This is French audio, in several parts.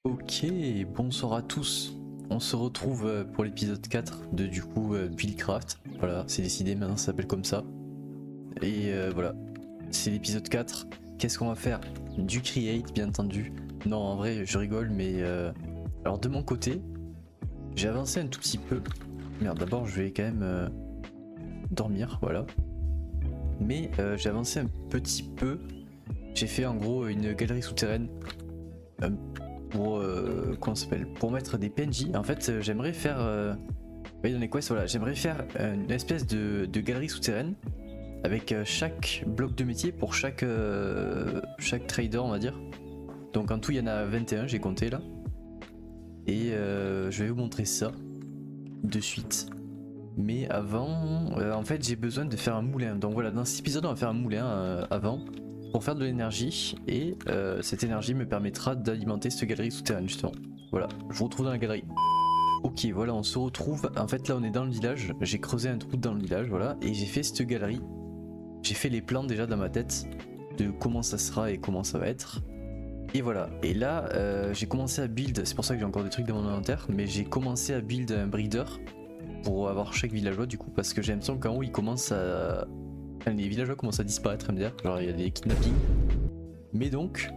Ok, bonsoir à tous. On se retrouve pour l'épisode 4 de Buildcraft. Voilà, c'est décidé, maintenant ça s'appelle comme ça. Et voilà, c'est l'épisode 4. Qu'est-ce qu'on va faire? Du create, bien entendu. Non, en vrai, je rigole, mais alors de mon côté, j'ai avancé un tout petit peu. Merde, d'abord, je vais quand même dormir, voilà. Mais j'ai avancé un petit peu. J'ai fait en gros une galerie souterraine pour comment ça s'appelle, pour mettre des PNJ. En fait, j'aimerais faire oui, dans les quests, voilà, j'aimerais faire une espèce de galerie souterraine avec chaque bloc de métier pour chaque trader, on va dire. Donc en tout, il y en a 21, j'ai compté là. Et je vais vous montrer ça de suite. Mais avant, en fait, j'ai besoin de faire un moulin. Donc voilà, dans cet épisode, on va faire un moulin avant pour faire de l'énergie. Et cette énergie me permettra d'alimenter cette galerie souterraine, justement. Voilà, je vous retrouve dans la galerie. Ok, voilà, on se retrouve. En fait, là, on est dans le village. J'ai creusé un trou dans le village, voilà. Et j'ai fait cette galerie. J'ai fait les plans déjà dans ma tête de comment ça sera et comment ça va être. Et voilà. Et là, j'ai commencé à build. C'est pour ça que j'ai encore des trucs dans mon inventaire. Mais j'ai commencé à build un breeder pour avoir chaque villageois, du coup. Parce que j'ai l'impression qu'en haut, ils commencent à. Enfin, les villageois commencent à disparaître, MDR. Genre, il y a des kidnappings. Mais donc.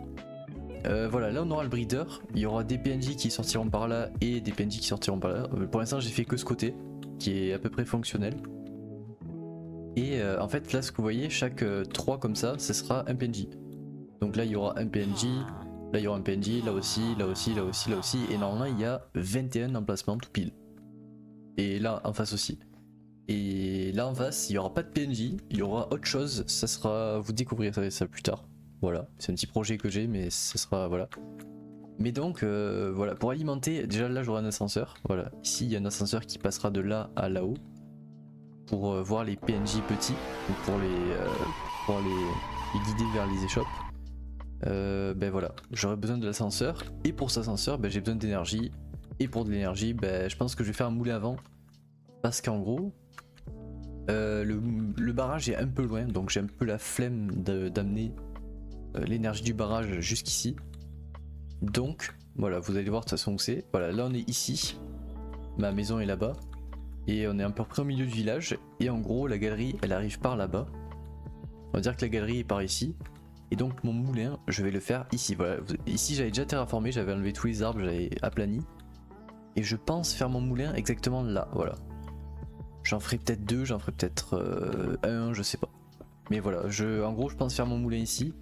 Voilà, là on aura le breeder, il y aura des PNJ qui sortiront par là et des PNJ qui sortiront par là. Pour l'instant j'ai fait que ce côté, qui est à peu près fonctionnel. Et en fait là ce que vous voyez, chaque 3 comme ça, ce sera un PNJ. Donc là il y aura un PNJ, là il y aura un PNJ, là aussi, là aussi, là aussi, là aussi. Et normalement il y a 21 emplacements tout pile. Et là en face aussi. Et là en face il n'y aura pas de PNJ, il y aura autre chose, ça sera, vous découvrirez ça plus tard. Voilà, c'est un petit projet que j'ai mais ça sera, voilà. Mais donc voilà, pour alimenter, déjà là j'aurai un ascenseur, voilà, ici il y a un ascenseur qui passera de là à là-haut pour voir les PNJ petits, donc pour les guider vers les échoppes. Ben voilà, j'aurai besoin de l'ascenseur, et pour cet ascenseur ben, j'ai besoin d'énergie, et pour de l'énergie ben, je pense que je vais faire un moulin avant, parce qu'en gros le barrage est un peu loin, donc j'ai un peu la flemme d'amener l'énergie du barrage jusqu'ici. Donc voilà, vous allez voir de toute façon où c'est. Voilà, là on est ici, ma maison est là-bas, et on est à peu près au milieu du village, et en gros la galerie elle arrive par là-bas. On va dire que la galerie est par ici, et donc mon moulin je vais le faire ici. Voilà, ici j'avais déjà terraformé, j'avais enlevé tous les arbres, j'avais aplani, et je pense faire mon moulin exactement là, voilà. J'en ferai peut-être deux, j'en ferai peut-être un, je sais pas. Mais voilà, en gros je pense faire mon moulin ici.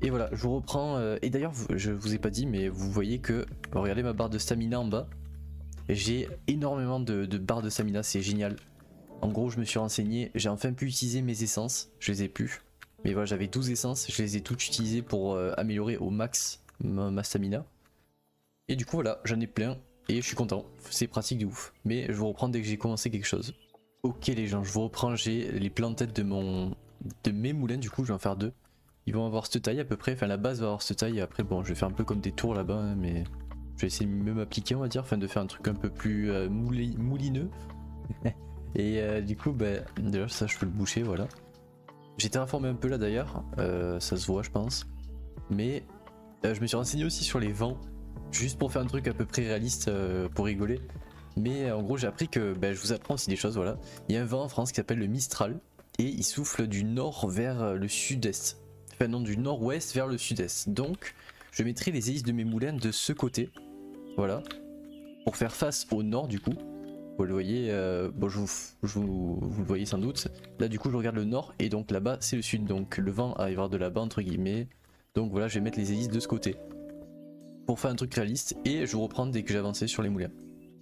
Et voilà, je vous reprends. Et d'ailleurs, je vous ai pas dit, mais vous voyez que. Regardez ma barre de stamina en bas. J'ai énormément de barres de stamina, c'est génial. En gros, je me suis renseigné, j'ai enfin pu utiliser mes essences. Je les ai plus. Mais voilà, j'avais 12 essences, je les ai toutes utilisées pour améliorer au max ma stamina. Et du coup, voilà, j'en ai plein. Et je suis content, c'est pratique de ouf. Mais je vous reprends dès que j'ai commencé quelque chose. Ok les gens, je vous reprends, j'ai les plans de tête de mes moulins, du coup je vais en faire deux. Ils vont avoir cette taille à peu près, enfin la base va avoir cette taille, et après bon je vais faire un peu comme des tours là-bas, hein, mais je vais essayer de mieux m'appliquer on va dire, enfin de faire un truc un peu plus moulineux. Et du coup bah déjà ça je peux le boucher, voilà. J'ai terraformé un peu là d'ailleurs, ça se voit je pense. Mais je me suis renseigné aussi sur les vents, juste pour faire un truc à peu près réaliste pour rigoler. Mais en gros j'ai appris que, bah, je vous apprends aussi des choses, voilà. Il y a un vent en France qui s'appelle le Mistral, et il souffle du nord vers le sud-est. Enfin non, du nord-ouest vers le sud-est. Donc je mettrai les hélices de mes moulins de ce côté, voilà, pour faire face au nord du coup. Vous le voyez, bon, vous le voyez sans doute. Là du coup je regarde le nord, et donc là-bas c'est le sud, donc le vent arrivera de là-bas entre guillemets. Donc voilà, je vais mettre les hélices de ce côté, pour faire un truc réaliste, et je vous reprends dès que j'ai avancé sur les moulins.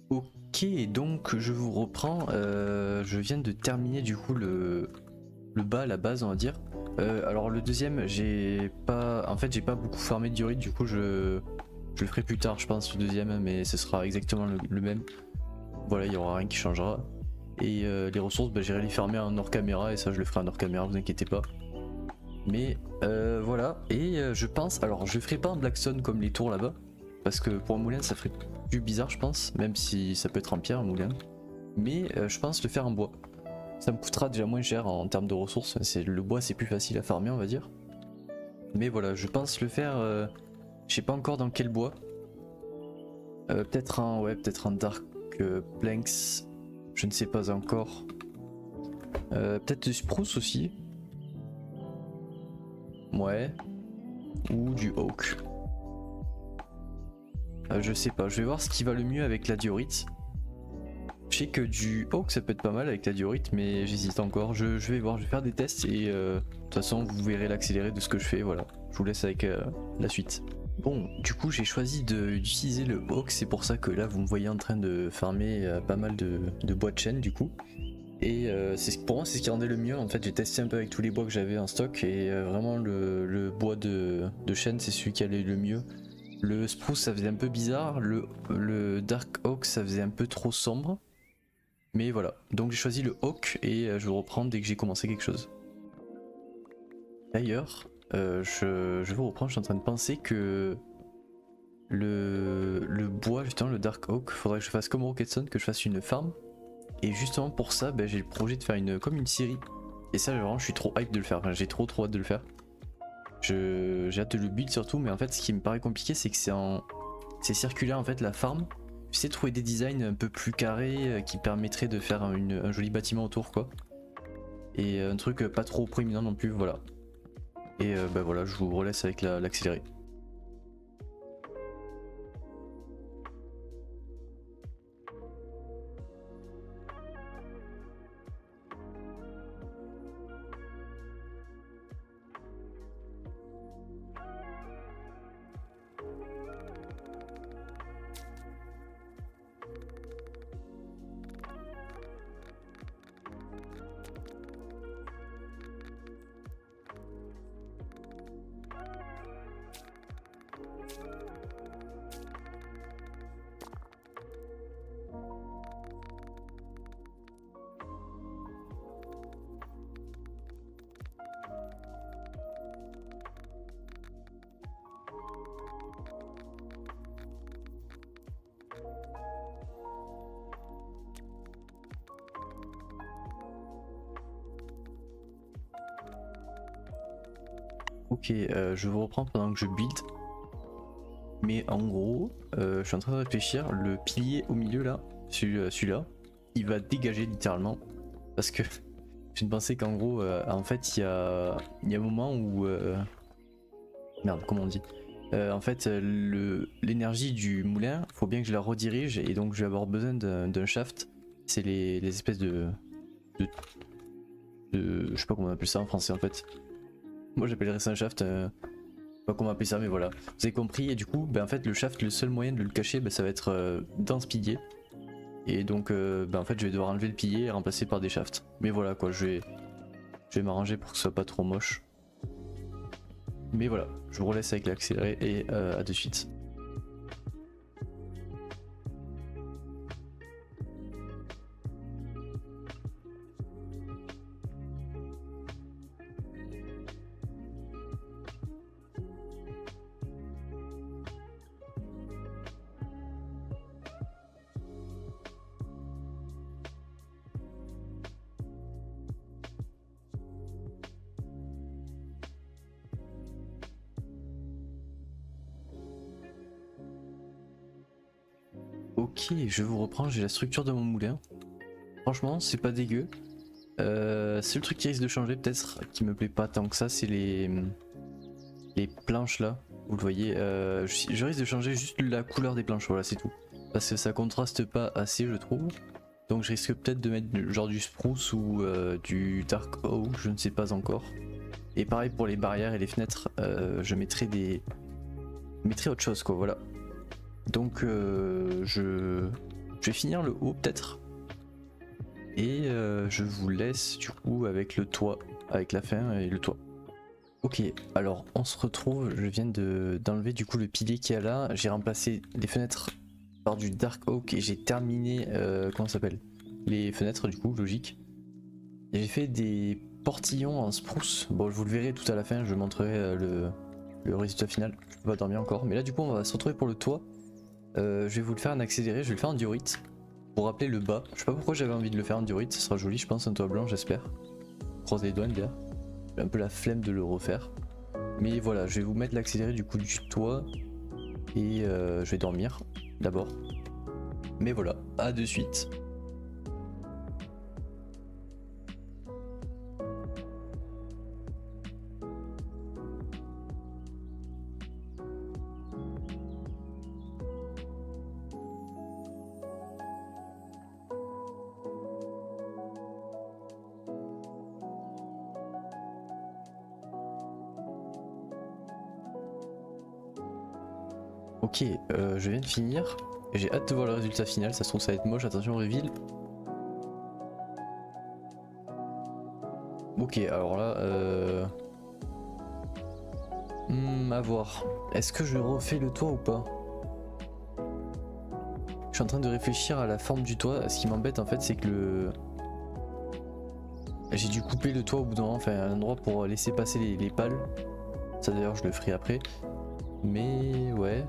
Ok, donc je vous reprends, je viens de terminer du coup le bas, la base on va dire. Alors le deuxième, j'ai pas, en fait j'ai pas beaucoup farmé de diorite, du coup je le ferai plus tard je pense le deuxième, mais ce sera exactement le même. Voilà, il y aura rien qui changera. Et les ressources, bah, j'irai les farmer en hors caméra, et ça je le ferai en hors caméra, vous inquiétez pas. Mais voilà, et je pense, alors je ferai pas en blackstone comme les tours là-bas, parce que pour un moulin ça ferait plus bizarre je pense, même si ça peut être en pierre un moulin. Mais je pense le faire en bois. Ça me coûtera déjà moins cher en termes de ressources, le bois c'est plus facile à farmer on va dire. Mais voilà, je pense le faire, je sais pas encore dans quel bois. Peut-être un Dark Planks, je ne sais pas encore. Peut-être du Spruce aussi. Ouais. Ou du Oak. Je sais pas, je vais voir ce qui va le mieux avec la diorite. Je sais que du Oak ça peut être pas mal avec la diorite, mais j'hésite encore. Je vais voir, je vais faire des tests et de toute façon vous verrez l'accéléré de ce que je fais. Voilà, je vous laisse avec la suite. Bon, du coup j'ai choisi d'utiliser le Oak, c'est pour ça que là vous me voyez en train de farmer pas mal de bois de chêne du coup. Et pour moi c'est ce qui rendait le mieux. En fait j'ai testé un peu avec tous les bois que j'avais en stock et vraiment le bois de chêne c'est celui qui allait le mieux. Le spruce ça faisait un peu bizarre, le dark oak ça faisait un peu trop sombre. Mais voilà, donc j'ai choisi le oak et je vais reprendre dès que j'ai commencé quelque chose. D'ailleurs, je vous reprends, je suis en train de penser que le bois, justement le dark oak, faudrait que je fasse comme Rocketson, que je fasse une farm. Et justement pour ça, j'ai le projet de faire comme une série. Et ça vraiment je suis trop hype de le faire, enfin, j'ai trop hâte de le faire. J'ai hâte de le build surtout, mais en fait ce qui me paraît compliqué c'est que c'est circulaire en fait la farm. J'essaie de trouver des designs un peu plus carrés qui permettraient de faire un joli bâtiment autour quoi. Et un truc pas trop proéminent non plus, voilà. Et voilà, je vous relaisse avec l'accéléré. Ok, je vous reprends pendant que je build. Mais en gros, je suis en train de réfléchir, le pilier au milieu là, celui-là, il va dégager littéralement. Parce que j'ai une pensée qu'en gros, en fait, il y a un moment où... merde, comment on dit en fait, l'énergie du moulin, faut bien que je la redirige et donc je vais avoir besoin d'un shaft. C'est les espèces de... Je sais pas comment on appelle ça en français en fait. Moi j'appellerais ça un shaft, je sais pas comment appeler ça mais voilà. Vous avez compris et du coup en fait le shaft, le seul moyen de le cacher ça va être dans ce pilier. Et donc en fait je vais devoir enlever le pilier et remplacer par des shafts. Mais voilà quoi, je vais m'arranger pour que ce soit pas trop moche. Mais voilà, je vous relaisse avec l'accéléré et à de suite. Ok, je vous reprends, j'ai la structure de mon moulin. Franchement, c'est pas dégueu. C'est le truc qui risque de changer peut-être, qui me plaît pas tant que ça, c'est les planches là. Vous le voyez, je risque de changer juste la couleur des planches, voilà c'est tout. Parce que ça contraste pas assez je trouve. Donc je risque peut-être de mettre genre du spruce ou du dark oak, je ne sais pas encore. Et pareil pour les barrières et les fenêtres, je mettrai autre chose quoi, voilà. Donc je vais finir le haut peut-être. Et je vous laisse du coup avec le toit, avec la fin et le toit. Ok, alors on se retrouve, je viens d'enlever du coup le pilier qu'il y a là, j'ai remplacé les fenêtres par du dark oak et j'ai terminé, comment ça s'appelle, les fenêtres du coup, logique. Et j'ai fait des portillons en spruce, bon je vous le verrai tout à la fin, je montrerai le résultat final, je peux pas dormir encore. Mais là du coup on va se retrouver pour le toit, je vais vous le faire en accéléré, je vais le faire en diorite. Pour rappeler le bas, je sais pas pourquoi j'avais envie de le faire en diorite, ça sera joli je pense, un toit blanc j'espère. Croise les doigts gars. J'ai un peu la flemme de le refaire. Mais voilà, je vais vous mettre l'accéléré du coup du toit. Et je vais dormir. d'abord. Mais voilà, à de suite. Ok, je viens de finir. J'ai hâte de voir le résultat final, ça se trouve ça va être moche, attention reveal. Ok, alors là, à voir. Est-ce que je refais le toit ou pas? Je suis en train de réfléchir à la forme du toit. Ce qui m'embête en fait, c'est que j'ai dû couper le toit au bout d'un moment, enfin un endroit pour laisser passer les pales. Ça d'ailleurs je le ferai après. Mais ouais.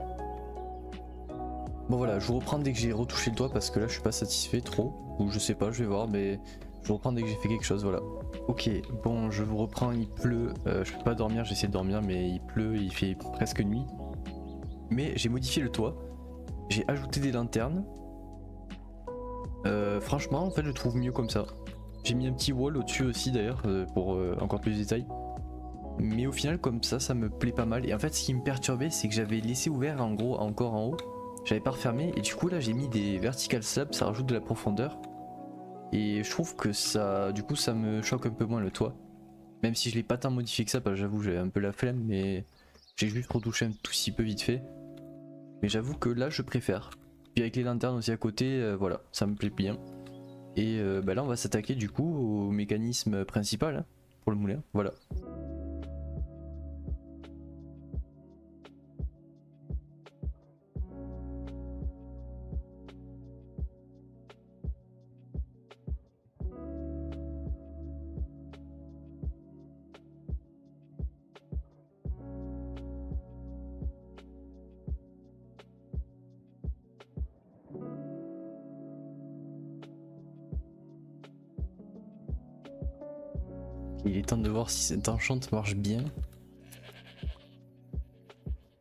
Bon voilà, je vous reprends dès que j'ai retouché le toit parce que là je suis pas satisfait trop. Ou je sais pas, je vais voir, mais je vous reprends dès que j'ai fait quelque chose, voilà. Ok, bon je vous reprends, il pleut. Je peux pas dormir, j'essaie de dormir mais il pleut, il fait presque nuit. Mais j'ai modifié le toit. J'ai ajouté des lanternes. Franchement en fait je trouve mieux comme ça. J'ai mis un petit wall au-dessus aussi d'ailleurs pour encore plus de détails. Mais au final comme ça me plaît pas mal. Et en fait ce qui me perturbait c'est que j'avais laissé ouvert en gros encore en haut. J'avais pas refermé et du coup là j'ai mis des vertical slabs, ça rajoute de la profondeur. Et je trouve que ça, du coup ça me choque un peu moins le toit. Même si je l'ai pas tant modifié que ça, parce que j'avoue j'avais un peu la flemme, mais j'ai juste retouché un tout si peu vite fait. Mais j'avoue que là je préfère. Puis avec les lanternes aussi à côté, voilà, ça me plaît bien. Et bah là on va s'attaquer du coup au mécanisme principal hein, pour le moulin, voilà. Il est temps de voir si cette enchante marche bien.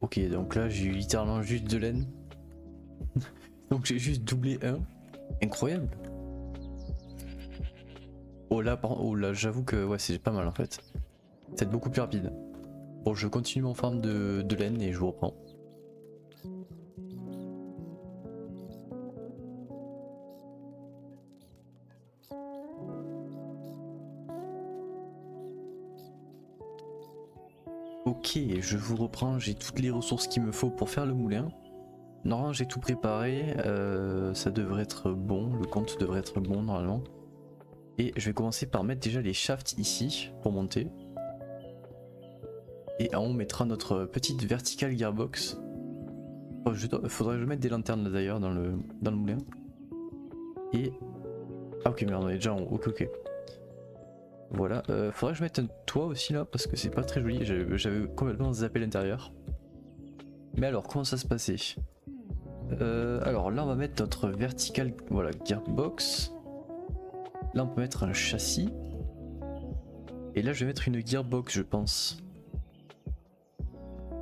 Ok, donc là j'ai eu littéralement juste de laine. Donc j'ai juste doublé un. Incroyable. Oh là j'avoue que ouais c'est pas mal en fait. C'est beaucoup plus rapide. Bon je continue mon farm de laine et je vous reprends. Ok, je vous reprends, j'ai toutes les ressources qu'il me faut pour faire le moulin. Normalement j'ai tout préparé, ça devrait être bon, le compte devrait être bon normalement. Et je vais commencer par mettre déjà les shafts ici pour monter. Et en haut on mettra notre petite vertical gearbox. Oh, faudrait que je mette des lanternes là d'ailleurs dans le moulin. Et... Ah ok merde on est déjà en haut, ok. Voilà, faudrait que je mette un toit aussi là parce que c'est pas très joli, j'avais complètement zappé l'intérieur. Mais alors comment ça se passait? Alors là on va mettre notre vertical, voilà, gearbox. Là on peut mettre un châssis. Et là je vais mettre une gearbox je pense.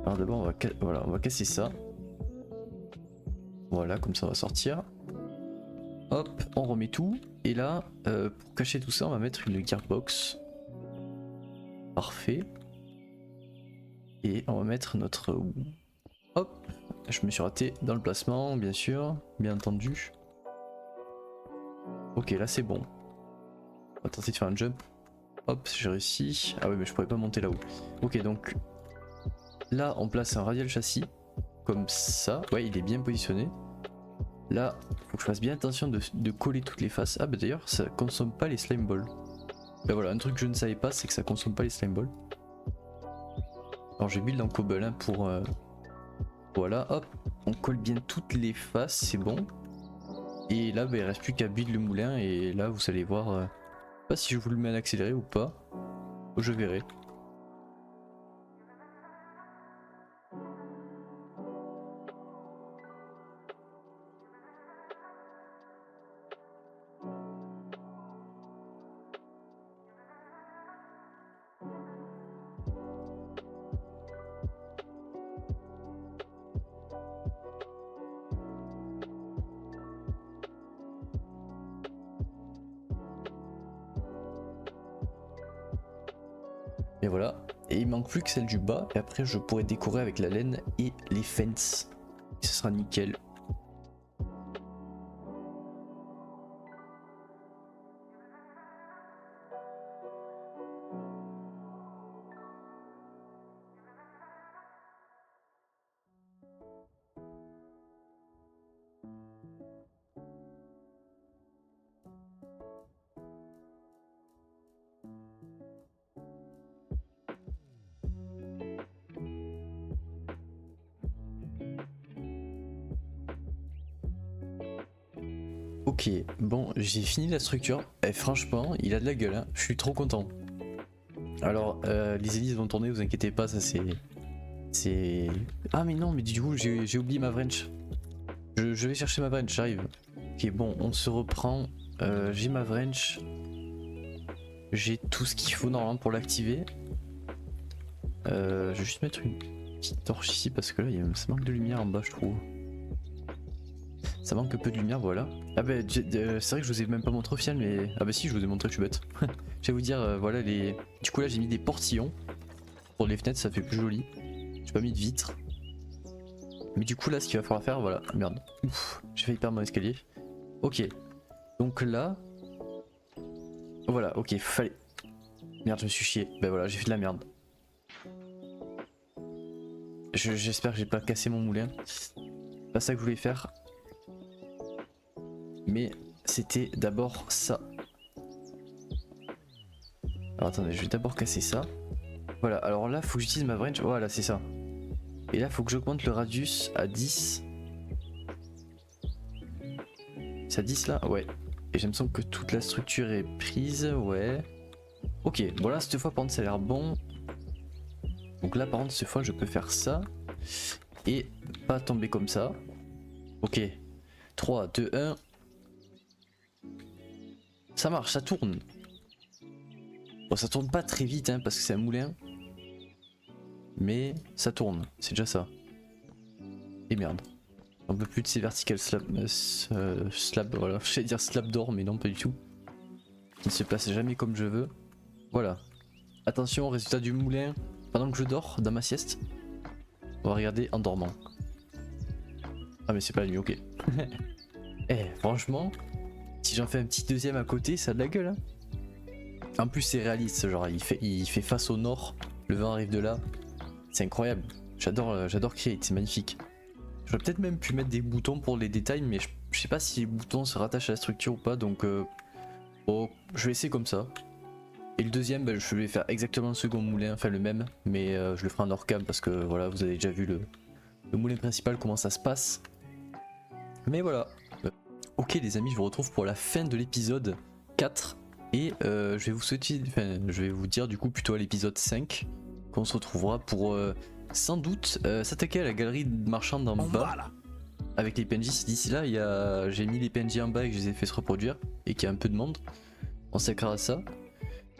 Alors d'abord on va casser ça. Voilà, comme ça on va sortir. Hop, on remet tout. Et là, pour cacher tout ça, on va mettre une gearbox. Parfait. Et on va mettre notre... Hop, je me suis raté dans le placement, bien sûr, bien entendu. Ok, là c'est bon. On va tenter de faire un jump. Hop, j'ai réussi. Ah oui, mais je pourrais pas monter là-haut. Ok, donc là, on place un radial châssis. Comme ça. Ouais, il est bien positionné. Là, faut que je fasse bien attention de coller toutes les faces. Ah bah d'ailleurs, ça consomme pas les slime balls. Bah voilà, un truc que je ne savais pas, c'est que ça consomme pas les slime balls. Alors j'ai build en cobble hein, pour... Voilà, hop, on colle bien toutes les faces, c'est bon. Et là, bah, il reste plus qu'à build le moulin et là, vous allez voir... pas si je vous le mets en accéléré ou pas. Je verrai. Et voilà. Et il manque plus que celle du bas. Et après, je pourrais décorer avec la laine et les fences. Et ce sera nickel. Ok, bon, j'ai fini la structure. Et franchement, il a de la gueule, hein. Je suis trop content. Alors, les hélices vont tourner, vous inquiétez pas, ça c'est... Ah mais non, mais du coup, j'ai oublié ma wrench. Je vais chercher ma wrench, j'arrive. Ok, bon, on se reprend. J'ai ma wrench. J'ai tout ce qu'il faut normalement pour l'activer. Je vais juste mettre une petite torche ici parce que là, ça manque de lumière en bas, je trouve. Ça manque un peu de lumière, voilà. Ah bah c'est vrai que je vous ai même pas montré au final, mais... Ah bah si, je vous ai montré, je suis bête. Je vais vous dire, voilà les... Du coup là j'ai mis des portillons. Pour les fenêtres ça fait plus joli. J'ai pas mis de vitres. Mais du coup là ce qu'il va falloir faire, voilà. Merde. Ouf, j'ai failli perdre mon escalier. Ok. Donc là... Voilà, ok, fallait... Merde, je me suis chié. Bah voilà, j'ai fait de la merde. J'espère que j'ai pas cassé mon moulin. C'est pas ça que je voulais faire. Mais c'était d'abord ça. Alors attendez, je vais d'abord casser ça. Voilà, alors là faut que j'utilise ma wrench. Voilà, c'est ça. Et là faut que j'augmente le radius à 10. C'est à 10 là? Ouais. Et j'ai l'impression que toute la structure est prise. Ouais. Ok, bon là cette fois par contre ça a l'air bon. Donc là par contre cette fois je peux faire ça. Et pas tomber comme ça. Ok. 3, 2, 1. Ça marche, ça tourne. Bon, ça tourne pas très vite hein, parce que c'est un moulin. Mais ça tourne, c'est déjà ça. Et merde. On peut plus de ces vertical slab, voilà. J'allais dire slab d'or, mais non, pas du tout. Il ne se passe jamais comme je veux. Voilà. Attention au résultat du moulin pendant que je dors dans ma sieste. On va regarder en dormant. Ah, mais c'est pas la nuit, ok. Eh, franchement. Si j'en fais un petit deuxième à côté, ça a de la gueule. Hein. En plus c'est réaliste, genre il fait face au nord, le vent arrive de là. C'est incroyable. J'adore Create, c'est magnifique. J'aurais peut-être même pu mettre des boutons pour les détails, mais je sais pas si les boutons se rattachent à la structure ou pas, donc bon, je vais essayer comme ça. Et le deuxième, bah, je vais faire exactement le second moulin, enfin le même, mais je le ferai en hors cam parce que voilà, vous avez déjà vu le moulin principal, comment ça se passe. Mais voilà. Ok les amis, je vous retrouve pour la fin de l'épisode 4 et je vais vous souhaiter, enfin je vais vous dire du coup plutôt à l'épisode 5 qu'on se retrouvera pour sans doute s'attaquer à la galerie marchande en bas avec les PNJ. Si d'ici là j'ai mis les PNJ en bas et que je les ai fait se reproduire et qu'il y a un peu de monde, on s'accrète à ça.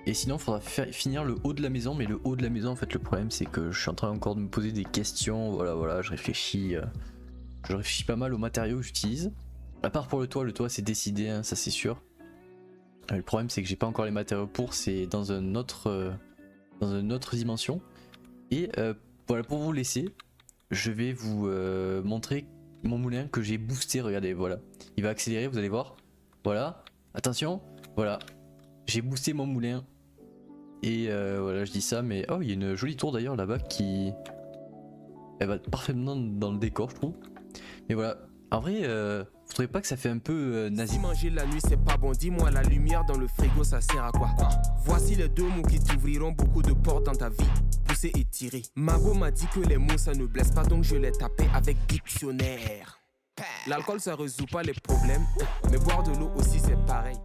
Et sinon il faudra finir le haut de la maison, mais le haut de la maison en fait le problème c'est que je suis en train encore de me poser des questions, voilà je réfléchis pas mal aux matériaux que j'utilise. À part pour le toit c'est décidé, hein, ça c'est sûr. Le problème c'est que j'ai pas encore les matériaux pour, c'est dans une autre dimension. Et voilà, pour vous laisser, je vais vous montrer mon moulin que j'ai boosté, regardez, voilà. Il va accélérer, vous allez voir. Voilà, attention, voilà. J'ai boosté mon moulin. Et voilà, je dis ça, mais oh, il y a une jolie tour d'ailleurs là-bas qui... Elle va parfaitement dans le décor, je trouve. Mais voilà, en vrai... Vous trouvez pas que ça fait un peu nazi? Si manger la nuit c'est pas bon, dis-moi la lumière dans le frigo ça sert à quoi? Voici les deux mots qui t'ouvriront beaucoup de portes dans ta vie. Pousser et tirer. Mago m'a dit que les mots ça ne blesse pas, donc je les tapais avec dictionnaire. L'alcool ça résout pas les problèmes, mais boire de l'eau aussi c'est pareil.